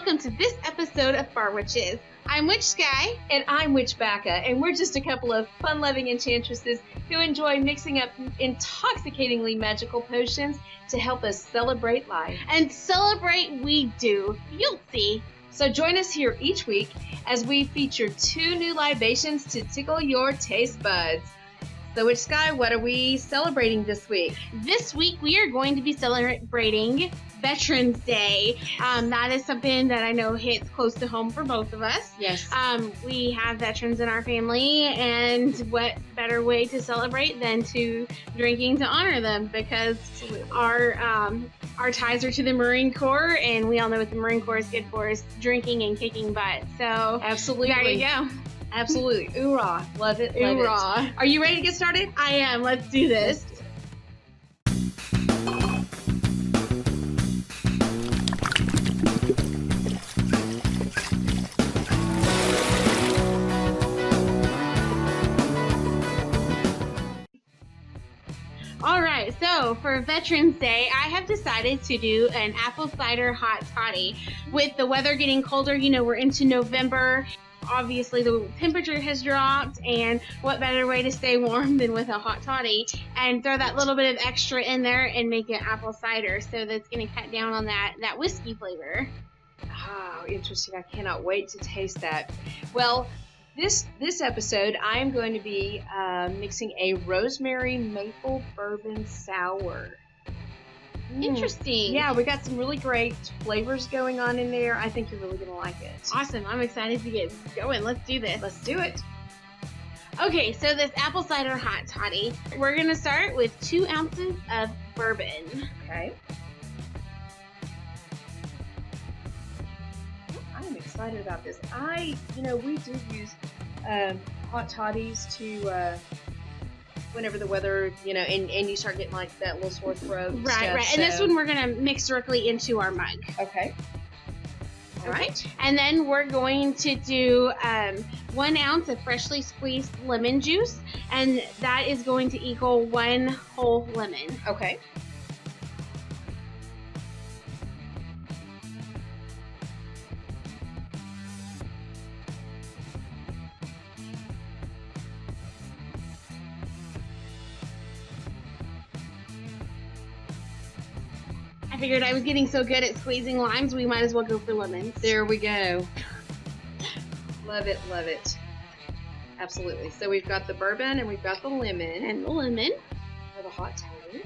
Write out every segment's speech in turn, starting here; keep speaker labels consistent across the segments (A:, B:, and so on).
A: welcome to this episode of Bar Witches. I'm Witch Skyi.
B: And I'm Witch Bacca, and we're just a couple of fun-loving enchantresses who enjoy mixing up intoxicatingly magical potions to help us celebrate life.
A: And celebrate we do. You'll see.
B: So join us here each week as we feature 2 new libations to tickle your taste buds. So Witch Skyi, what are we celebrating this week?
A: This week we are going to be celebrating Veterans Day. That is something that I know hits close to home for both of us.
B: Yes.
A: We have veterans in our family, and what better way to celebrate than to drinking to honor them, because
B: Absolutely.
A: Our ties are to the Marine Corps, and we all know what the Marine Corps is good for is drinking and kicking butt. So
B: Absolutely.
A: there you go.
B: Absolutely. Oorah. Love it. Love
A: Oorah.
B: it. Are you ready to get started?
A: I am. Let's do this. Alright, so for Veterans Day, I have decided to do an Apple Cider Hot Toddy. With the weather getting colder, you know, we're into November. Obviously, the temperature has dropped, and what better way to stay warm than with a hot toddy? And throw that little bit of extra in there and make it apple cider, so that's going to cut down on that whiskey flavor.
B: Oh, interesting. I cannot wait to taste that. Well, this episode, I am going to be mixing a Rosemary Maple Bourbon Sour.
A: Interesting.
B: Yeah, we got some really great flavors going on in there. I think you're really going to like it.
A: Awesome. I'm excited to get going. Let's do this.
B: Let's do it.
A: Okay, so this Apple Cider Hot Toddy, we're going to start with 2 ounces of bourbon.
B: Okay. I'm excited about this. We do use hot toddies to whenever the weather, and you start getting like that little sore throat.
A: Right. And this one we're going to mix directly into our mug.
B: Okay. All right.
A: And then we're going to do 1 ounce of freshly squeezed lemon juice, and that is going to equal 1 whole lemon.
B: Okay.
A: I figured I was getting so good at squeezing limes, we might as well go for lemons.
B: There we go. Love it, love it. Absolutely. So we've got the bourbon and we've got the lemon.
A: And the lemon.
B: For the hot toddy.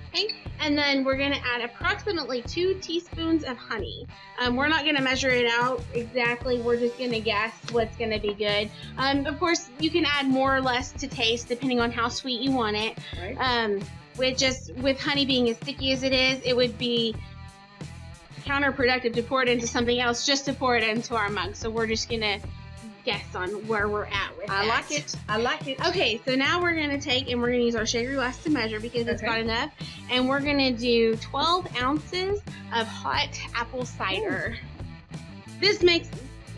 A: Okay. And then we're going to add approximately 2 teaspoons of honey. We're not going to measure it out exactly. We're just going to guess what's going to be good. Of course, you can add more or less to taste depending on how sweet you want it.
B: Right.
A: With honey being as sticky as it is, it would be counterproductive to pour it into something else just to pour it into our mug. So we're just going to guess on where we're at with
B: I
A: that.
B: like it. I like it.
A: Okay, so now we're going to take and we're going to use our shaker glass to measure because it's got enough. And we're going to do 12 ounces of hot apple cider. Ooh. This makes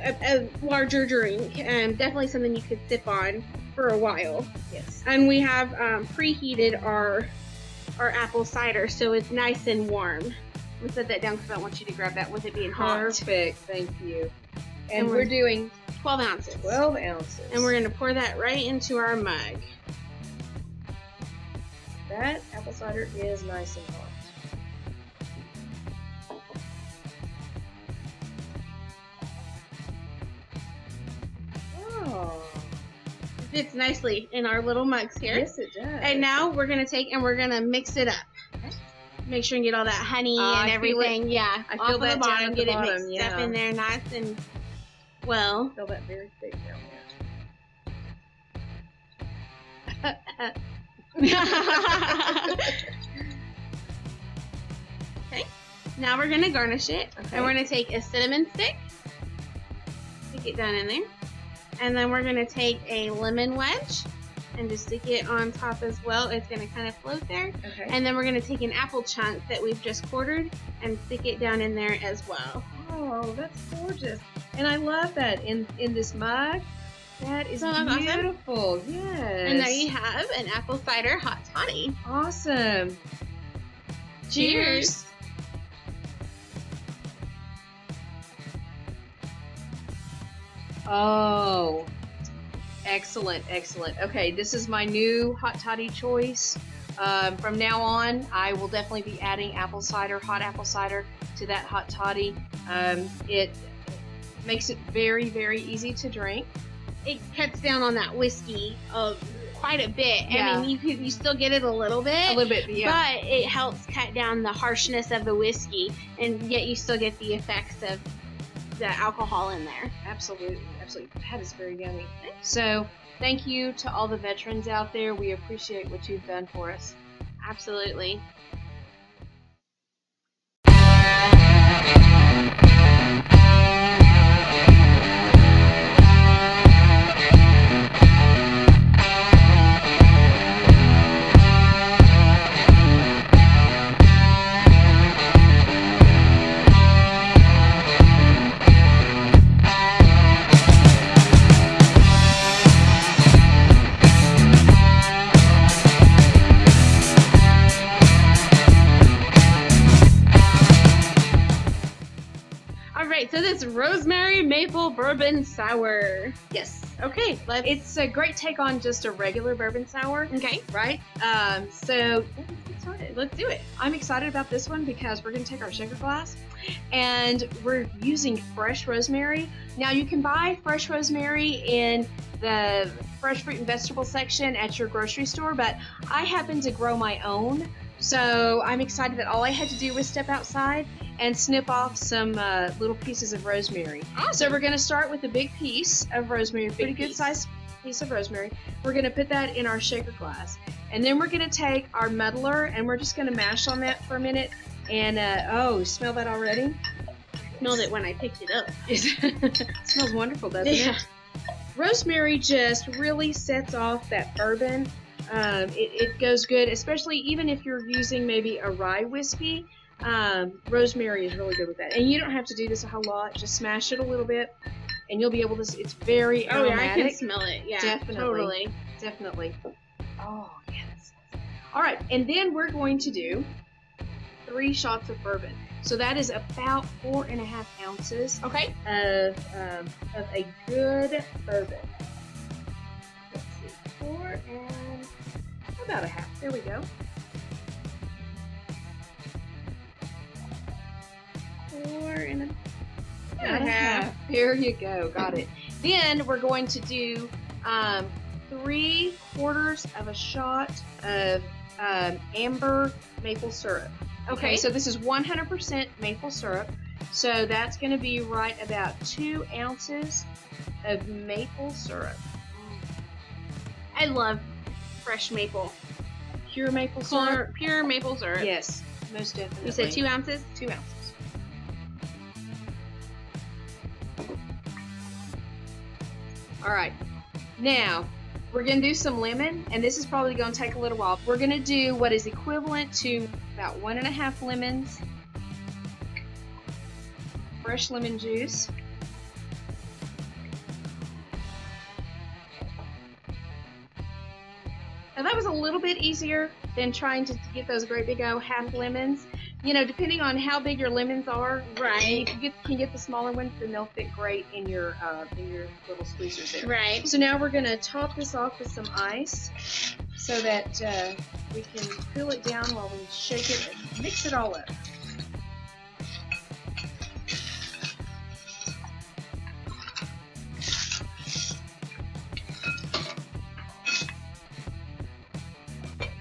A: a larger drink. Definitely something you could sip on for a while.
B: Yes.
A: And we have preheated our apple cider so it's nice and warm. I'm going to set that down because I don't want you to grab that with it being hot.
B: Perfect. Thank you. And we're doing
A: 12 ounces.
B: 12 ounces.
A: And we're going to pour that right into our mug.
B: That apple cider is nice and hot. Oh.
A: It fits nicely in our little mugs here.
B: Yes, it does.
A: And now we're going to take and we're going to mix it up. Okay. Make sure you get all that honey and everything. Yeah.
B: I feel that
A: the bottom,
B: down at
A: get
B: the
A: it
B: bottom,
A: mixed up in there nice and well.
B: I feel that very thick down there.
A: Okay. Now we're going to garnish it.
B: Okay.
A: And we're going to take a cinnamon stick. Stick it down in there. And then we're going to take a lemon wedge and just stick it on top as well. It's going to kind of float there.
B: Okay.
A: And then we're going to take an apple chunk that we've just quartered and stick it down in there as well.
B: Oh, that's gorgeous. And I love that in this mug. That is
A: So that's
B: beautiful.
A: awesome.
B: Yes.
A: And there you have an apple cider hot toddy.
B: Awesome.
A: Cheers.
B: Oh, excellent, excellent. Okay, this is my new hot toddy choice. From now on, I will definitely be adding apple cider, hot apple cider, to that hot toddy. It makes it very, very easy to drink.
A: It cuts down on that whiskey quite a bit.
B: Yeah.
A: I mean, you still get it a little bit.
B: A little bit, yeah.
A: But it helps cut down the harshness of the whiskey, and yet you still get the effects of the alcohol in there.
B: Absolutely, absolutely. That is very yummy. So, thank you to all the veterans out there. We appreciate what you've done for us.
A: Absolutely. So this Rosemary Maple Bourbon Sour.
B: Yes.
A: Okay,
B: It's a great take on just a regular bourbon sour.
A: Okay.
B: Right? So let's get started.
A: Let's do it.
B: I'm excited about this one because we're going to take our shaker glass and we're using fresh rosemary. Now you can buy fresh rosemary in the fresh fruit and vegetable section at your grocery store, but I happen to grow my own. So I'm excited that all I had to do was step outside and snip off some little pieces of rosemary.
A: Awesome.
B: So we're going to start with a big piece of rosemary, pretty good sized piece of rosemary. We're going to put that in our shaker glass. And then we're going to take our muddler and we're just going to mash on that for a minute. And, oh, smell that already?
A: Smelled it when I picked it up.
B: It smells wonderful, doesn't it? Rosemary just really sets off that bourbon. It goes good, especially even if you're using maybe a rye whiskey. Rosemary is really good with that. And you don't have to do this a whole lot. Just smash it a little bit, and you'll be able to. It's very aromatic.
A: Oh, yeah, I can smell it. Yeah,
B: definitely.
A: Totally.
B: Definitely. Oh, yes. All right, and then we're going to do 3 shots of bourbon. So that is about 4.5 ounces
A: Okay.
B: of a good bourbon. Let's see, 4 and about a half. There we go.
A: 4 and a
B: half. There you go. Got it. Then we're going to do 3/4 of a shot of amber maple syrup. Okay, so this is 100% maple syrup. So that's going to be right about 2 ounces of maple syrup.
A: I love fresh maple.
B: Pure maple syrup?
A: Pure maple syrup.
B: Yes, most definitely.
A: You said 2 ounces?
B: 2 ounces. All right, now we're going to do some lemon, and this is probably going to take a little while. We're going to do what is equivalent to about 1.5 lemons, fresh lemon juice, now that was a little bit easier than trying to get those great big old half lemons. You know, depending on how big your lemons are,
A: Right.
B: You can get the smaller ones, then they'll fit great in your little squeezers there.
A: Right.
B: So now we're going to top this off with some ice so that we can cool it down while we shake it and mix it all up.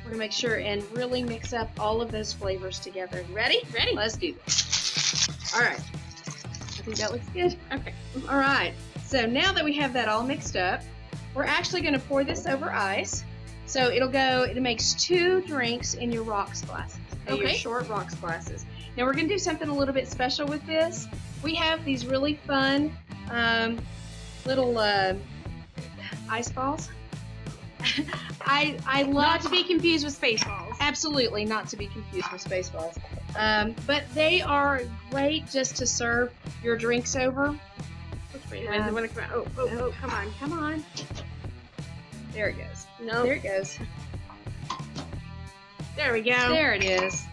B: We're going to make sure and really mix up all of those flavors together. Ready?
A: Ready.
B: Let's do this. All right. I think that looks good.
A: Okay.
B: All right. So now that we have that all mixed up, we're actually going to pour this over ice. So it makes 2 drinks in your rocks glasses. Okay. Your short rocks glasses. Now we're going to do something a little bit special with this. We have these really fun little ice balls. I love,
A: Not to be confused with Spaceballs.
B: Absolutely not to be confused with Spaceballs. But they are great just to serve your drinks over.
A: Which way When's it gonna come out? Oh, come on.
B: There it goes.
A: No.
B: There it goes.
A: There we go.
B: There it is.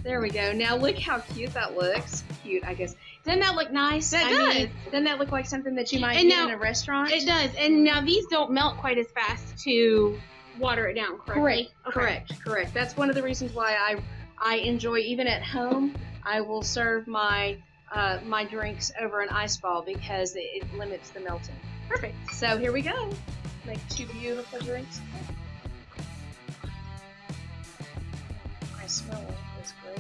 B: There we go. Now look how cute that looks. Cute, I guess. Doesn't that look nice?
A: That
B: does. Doesn't that look like something that you might
A: And
B: get
A: now-
B: in a restaurant?
A: It does. And now these don't melt quite as fast to water it down, correctly?
B: Correct. That's one of the reasons why I enjoy, even at home, I will serve my my drinks over an ice ball because it limits the melting.
A: Perfect.
B: So here we go. Make 2 beautiful drinks. I smell it. It's great.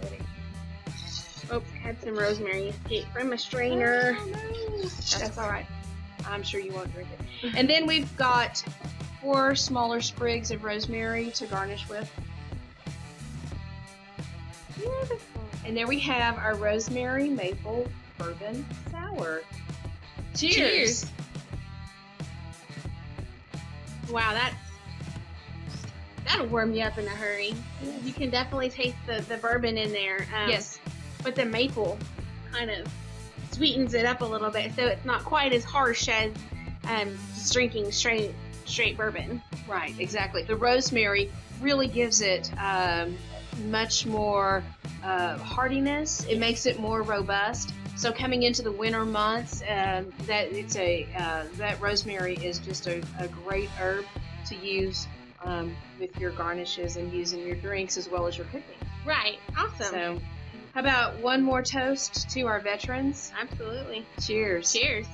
B: Pretty.
A: Oh, had some rosemary escape from a strainer.
B: Oh, no. That's all right. I'm sure you won't drink it. And then we've got 4 smaller sprigs of rosemary to garnish with.
A: Beautiful.
B: And there we have our Rosemary Maple Bourbon Sour.
A: Cheers. Wow, that'll warm you up in a hurry. You can definitely taste the bourbon in there.
B: Yes.
A: But the maple kind of sweetens it up a little bit, so it's not quite as harsh as just drinking straight bourbon.
B: Right, exactly. The rosemary really gives it much more hardiness. It makes it more robust. So coming into the winter months, that rosemary is just a great herb to use with your garnishes and use in your drinks as well as your cooking.
A: Right. Awesome.
B: So, how about one more toast to our veterans?
A: Absolutely.
B: Cheers.
A: Cheers.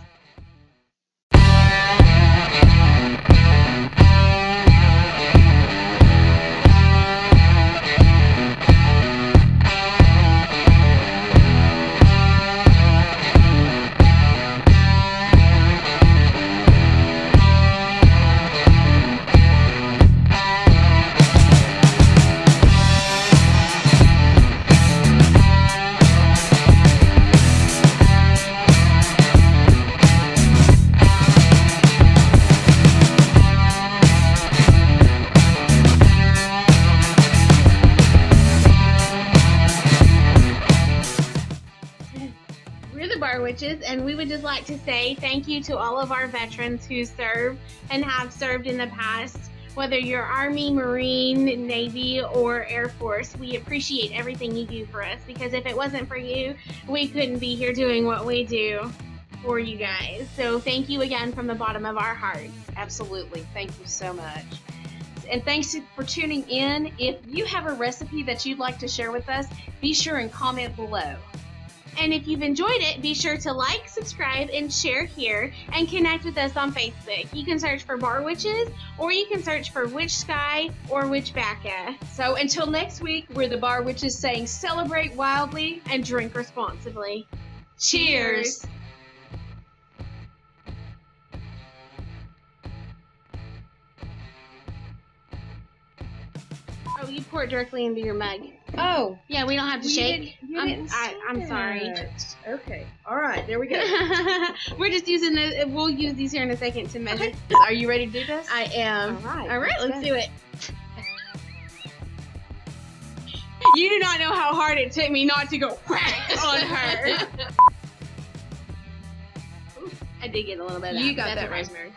A: Witches, and we would just like to say thank you to all of our veterans who serve and have served in the past, whether you're Army, Marine, Navy, or Air Force. We appreciate everything you do for us, because if it wasn't for you, we couldn't be here doing what we do for you guys. So thank you again from the bottom of our hearts.
B: Absolutely. Thank you so much. And thanks for tuning in. If you have a recipe that you'd like to share with us, be sure and comment below.
A: And if you've enjoyed it, be sure to like, subscribe, and share here, and connect with us on Facebook. You can search for Bar Witches, or you can search for Witch Skyi or Witch Bacca.
B: So until next week, we're the Bar Witches saying celebrate wildly
A: and drink responsibly.
B: Cheers.
A: Oh, you pour it directly into your mug.
B: Oh.
A: Yeah, we don't have to shake.
B: I'm
A: sorry.
B: Okay. All right. There we go.
A: We're just using we'll use these here in a second to measure.
B: Okay. Are you ready to do this?
A: I am.
B: All right.
A: Let's do it. You do not know how hard it took me not to go whack on her. I did get a little bit of that.
B: You got
A: That's
B: that,
A: okay.
B: Rosemary.